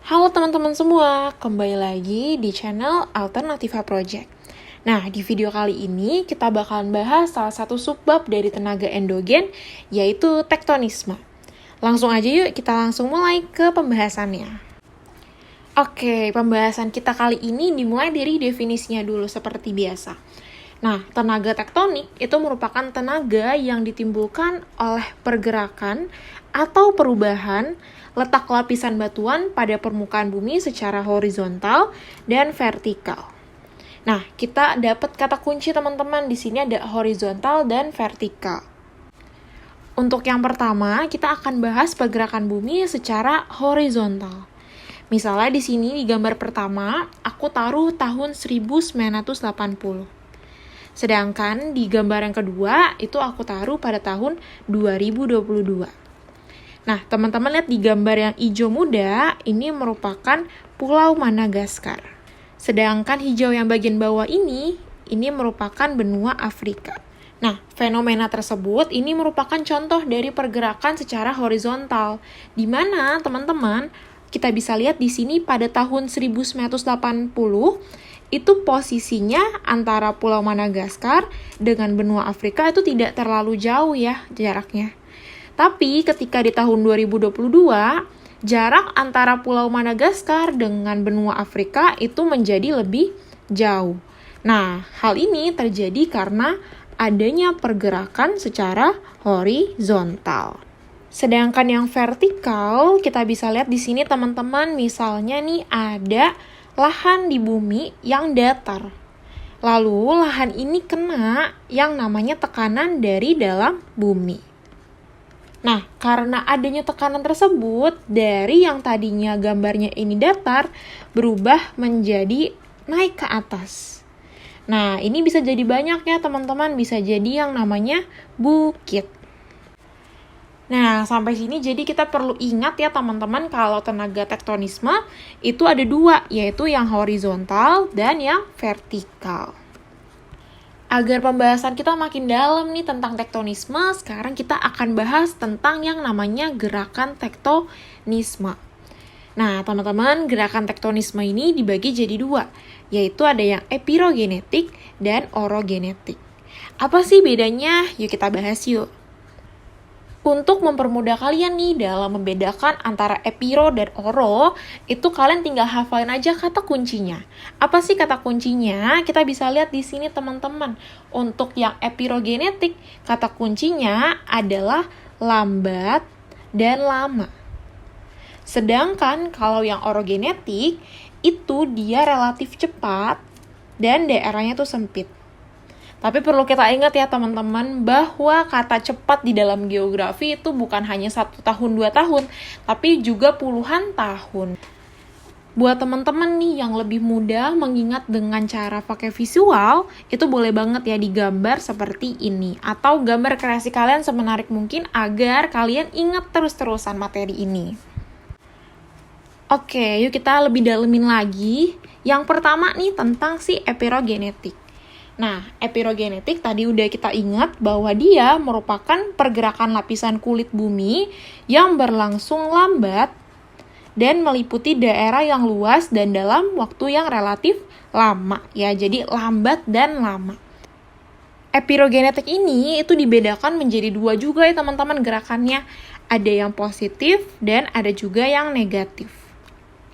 Halo teman-teman semua, kembali lagi di channel Alternativa Project. Nah, di video kali ini kita bakalan bahas salah satu subbab dari tenaga endogen, yaitu tektonisme. Langsung aja yuk, kita langsung mulai ke pembahasannya. Oke, pembahasan kita kali ini dimulai dari definisinya dulu seperti biasa. Nah, tenaga tektonik itu merupakan tenaga yang ditimbulkan oleh pergerakan atau perubahan letak lapisan batuan pada permukaan bumi secara horizontal dan vertikal. Nah, kita dapat kata kunci teman-teman di sini ada horizontal dan vertikal. Untuk yang pertama, kita akan bahas pergerakan bumi secara horizontal. Misalnya di sini di gambar pertama, aku taruh tahun 1980. Sedangkan di gambar yang kedua, itu aku taruh pada tahun 2022. Nah, teman-teman lihat di gambar yang hijau muda, ini merupakan Pulau Madagaskar. Sedangkan hijau yang bagian bawah ini merupakan benua Afrika. Nah, fenomena tersebut ini merupakan contoh dari pergerakan secara horizontal, di mana teman-teman kita bisa lihat di sini pada tahun 1980, itu posisinya antara Pulau Madagaskar dengan benua Afrika itu tidak terlalu jauh ya jaraknya. Tapi ketika di tahun 2022, jarak antara Pulau Madagaskar dengan benua Afrika itu menjadi lebih jauh. Nah, hal ini terjadi karena adanya pergerakan secara horizontal. Sedangkan yang vertikal, kita bisa lihat di sini teman-teman, misalnya nih ada lahan di bumi yang datar. Lalu lahan ini kena yang namanya tekanan dari dalam bumi. Nah, karena adanya tekanan tersebut, dari yang tadinya gambarnya ini datar, berubah menjadi naik ke atas. Nah, ini bisa jadi banyak ya teman-teman, bisa jadi yang namanya bukit. Nah, sampai sini jadi kita perlu ingat ya teman-teman kalau tenaga tektonisme itu ada dua, yaitu yang horizontal dan yang vertikal. Agar pembahasan kita makin dalam nih tentang tektonisme, sekarang kita akan bahas tentang yang namanya gerakan tektonisme. Nah, teman-teman, gerakan tektonisme ini dibagi jadi dua, yaitu ada yang epirogenetik dan orogenetik. Apa sih bedanya? Yuk kita bahas yuk. Untuk mempermudah kalian nih dalam membedakan antara epiro dan oro, itu kalian tinggal hafalin aja kata kuncinya. Apa sih kata kuncinya? Kita bisa lihat di sini teman-teman. Untuk yang epirogenetik, kata kuncinya adalah lambat dan lama. Sedangkan kalau yang orogenetik, itu dia relatif cepat dan daerahnya tuh sempit. Tapi perlu kita ingat ya teman-teman, bahwa kata cepat di dalam geografi itu bukan hanya 1 tahun, 2 tahun, tapi juga puluhan tahun. Buat teman-teman nih yang lebih mudah mengingat dengan cara pakai visual, itu boleh banget ya digambar seperti ini. Atau gambar kreasi kalian semenarik mungkin agar kalian ingat terus-terusan materi ini. Oke, yuk kita lebih dalemin lagi. Yang pertama nih tentang si epirogenetik. Nah, epirogenetik tadi udah kita ingat bahwa dia merupakan pergerakan lapisan kulit bumi yang berlangsung lambat dan meliputi daerah yang luas dan dalam waktu yang relatif lama. Ya, jadi lambat dan lama. Epirogenetik ini itu dibedakan menjadi dua juga ya teman-teman gerakannya. Ada yang positif dan ada juga yang negatif.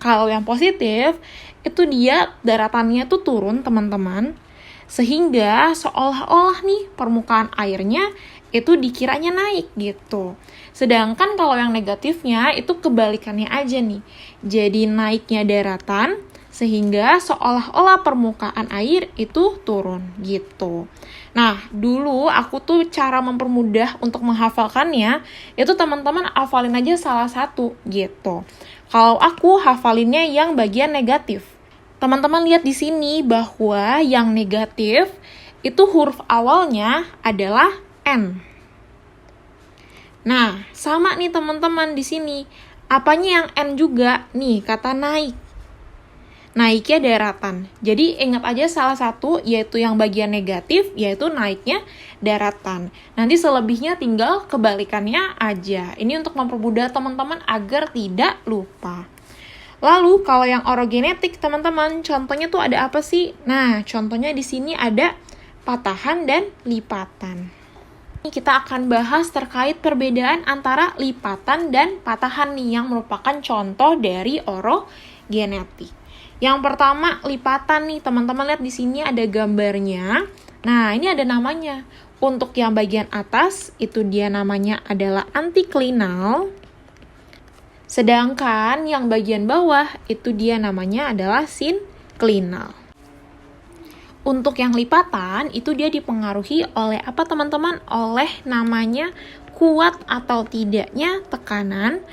Kalau yang positif, itu dia daratannya tuh turun teman-teman. Sehingga seolah-olah nih permukaan airnya itu dikiranya naik gitu. Sedangkan kalau yang negatifnya itu kebalikannya aja nih. Jadi naiknya daratan sehingga seolah-olah permukaan air itu turun gitu. Nah, dulu aku tuh cara mempermudah untuk menghafalkannya, itu teman-teman hafalin aja salah satu gitu. Kalau aku hafalinnya yang bagian negatif. Teman-teman lihat di sini bahwa yang negatif itu huruf awalnya adalah N. Nah, sama nih teman-teman di sini. Apanya yang N juga? Nih, kata naik. Naiknya daratan. Jadi ingat aja salah satu yaitu yang bagian negatif, yaitu naiknya daratan. Nanti selebihnya tinggal kebalikannya aja. Ini untuk mempermudah teman-teman agar tidak lupa. Lalu kalau yang orogenetik teman-teman, contohnya tuh ada apa sih? Nah, contohnya di sini ada patahan dan lipatan. Ini kita akan bahas terkait perbedaan antara lipatan dan patahan nih yang merupakan contoh dari orogenetik. Yang pertama lipatan nih, teman-teman lihat di sini ada gambarnya. Nah, ini ada namanya. Untuk yang bagian atas itu dia namanya adalah antiklinal. Sedangkan yang bagian bawah itu dia namanya adalah sinklinal. Untuk yang lipatan itu dia dipengaruhi oleh apa teman-teman? Oleh namanya kuat atau tidaknya tekanan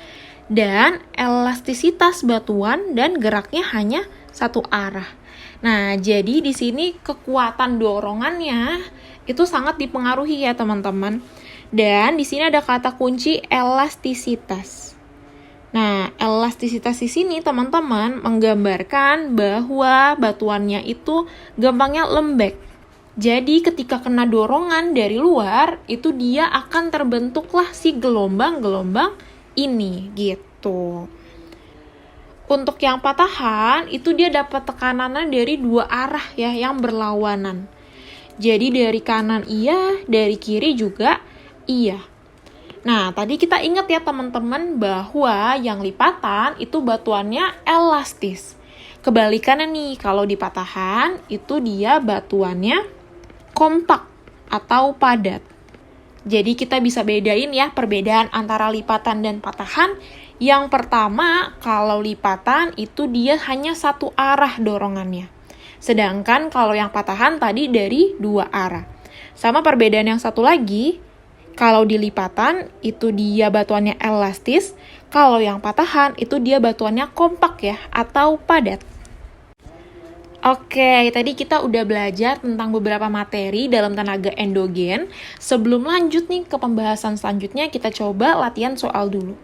dan elastisitas batuan dan geraknya hanya satu arah. Nah, jadi di sini kekuatan dorongannya itu sangat dipengaruhi ya teman-teman. Dan di sini ada kata kunci elastisitas. Nah, elastisitas di sini teman-teman menggambarkan bahwa batuannya itu gampangnya lembek. Jadi ketika kena dorongan dari luar, itu dia akan terbentuklah si gelombang-gelombang ini gitu. Untuk yang patahan, itu dia dapat tekanannya dari dua arah ya, yang berlawanan. Jadi dari kanan iya, dari kiri juga iya. Nah, tadi kita ingat ya teman-teman bahwa yang lipatan itu batuannya elastis. Kebalikannya nih, kalau di patahan itu dia batuannya kompak atau padat. Jadi kita bisa bedain ya perbedaan antara lipatan dan patahan. Yang pertama, kalau lipatan itu dia hanya satu arah dorongannya. Sedangkan kalau yang patahan tadi dari dua arah. Sama perbedaan yang satu lagi, kalau di lipatan itu dia batuannya elastis, kalau yang patahan itu dia batuannya kompak ya atau padat. Oke, tadi kita udah belajar tentang beberapa materi dalam tenaga endogen. Sebelum lanjut nih ke pembahasan selanjutnya, kita coba latihan soal dulu.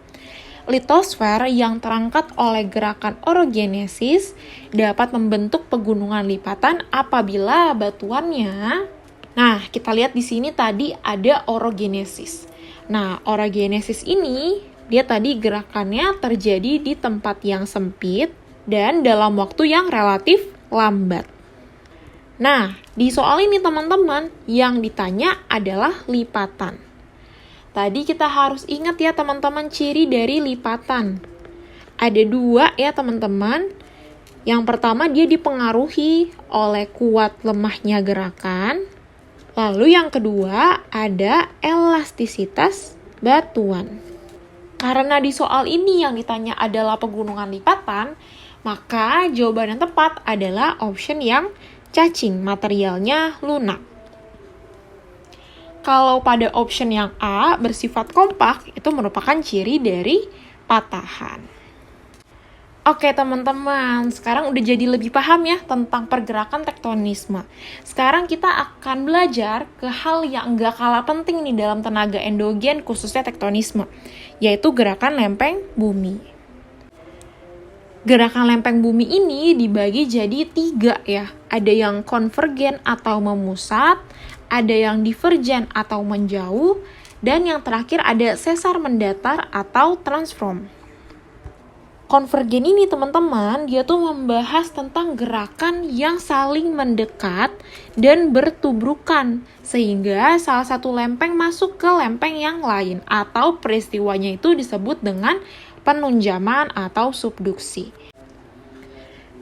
Litosfer yang terangkat oleh gerakan orogenesis dapat membentuk pegunungan lipatan apabila batuannya. Nah, kita lihat di sini tadi ada orogenesis. Nah, orogenesis ini dia tadi gerakannya terjadi di tempat yang sempit dan dalam waktu yang relatif lambat. Nah, di soal ini teman-teman yang ditanya adalah lipatan. Tadi kita harus ingat ya teman-teman ciri dari lipatan. Ada dua ya teman-teman. Yang pertama dia dipengaruhi oleh kuat lemahnya gerakan. Lalu yang kedua ada elastisitas batuan. Karena di soal ini yang ditanya adalah pegunungan lipatan, maka jawaban yang tepat adalah option yang cacing, materialnya lunak. Kalau pada option yang A bersifat kompak, itu merupakan ciri dari patahan. Oke teman-teman, sekarang udah jadi lebih paham ya tentang pergerakan tektonisme. Sekarang kita akan belajar ke hal yang nggak kalah penting nih dalam tenaga endogen khususnya tektonisme, yaitu gerakan lempeng bumi. Gerakan lempeng bumi ini dibagi jadi 3 ya. Ada yang konvergen atau memusat, ada yang divergen atau menjauh, dan yang terakhir ada sesar mendatar atau transform. Konvergen ini teman-teman, dia tuh membahas tentang gerakan yang saling mendekat dan bertubrukan, sehingga salah satu lempeng masuk ke lempeng yang lain, atau peristiwanya itu disebut dengan penunjaman atau subduksi.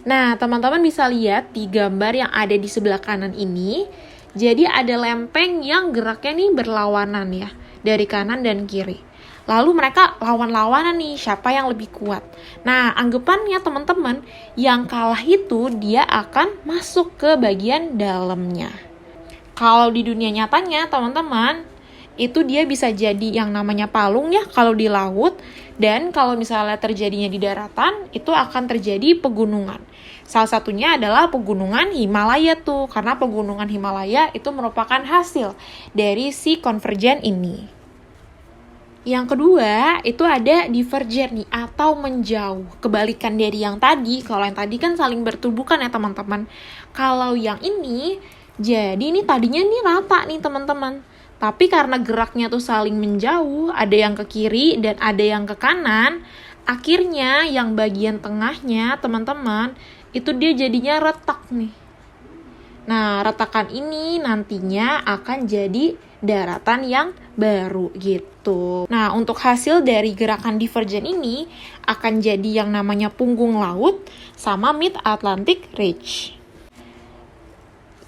Nah, teman-teman bisa lihat di gambar yang ada di sebelah kanan ini, jadi ada lempeng yang geraknya nih berlawanan ya, dari kanan dan kiri. Lalu mereka lawan-lawanan nih, siapa yang lebih kuat. Nah, anggapannya teman-teman, yang kalah itu dia akan masuk ke bagian dalamnya. Kalau di dunia nyatanya, teman-teman, itu dia bisa jadi yang namanya palung ya kalau di laut. Dan kalau misalnya terjadinya di daratan, itu akan terjadi pegunungan. Salah satunya adalah pegunungan Himalaya tuh, karena pegunungan Himalaya itu merupakan hasil dari si konvergen ini. Yang kedua, itu ada divergen nih, atau menjauh. Kebalikan dari yang tadi, kalau yang tadi kan saling bertubuhkan ya teman-teman. Kalau yang ini, jadi ini tadinya nih rata nih teman-teman. Tapi karena geraknya tuh saling menjauh, ada yang ke kiri dan ada yang ke kanan, Akhirnya yang bagian tengahnya teman-teman itu dia jadinya retak nih. Nah, retakan ini nantinya akan jadi daratan yang baru gitu. Nah, untuk hasil dari gerakan divergen ini akan jadi yang namanya punggung laut sama Mid-Atlantic Ridge.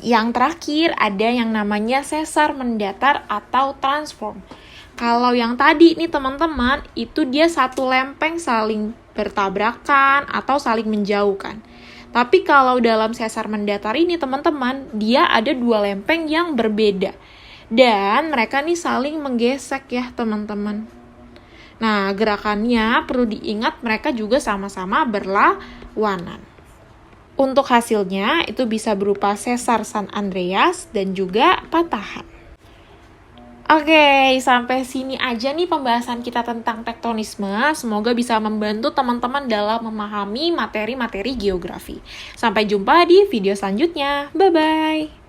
Yang terakhir ada yang namanya sesar mendatar atau transform. Kalau yang tadi nih teman-teman, itu dia satu lempeng saling bertabrakan atau saling menjauhkan. Tapi kalau dalam sesar mendatar ini teman-teman, dia ada dua lempeng yang berbeda. Dan mereka nih saling menggesek ya teman-teman. Nah, gerakannya perlu diingat mereka juga sama-sama berlawanan. Untuk hasilnya itu bisa berupa sesar San Andreas dan juga patahan. Oke, sampai sini aja nih pembahasan kita tentang tektonisme. Semoga bisa membantu teman-teman dalam memahami materi-materi geografi. Sampai jumpa di video selanjutnya. Bye-bye!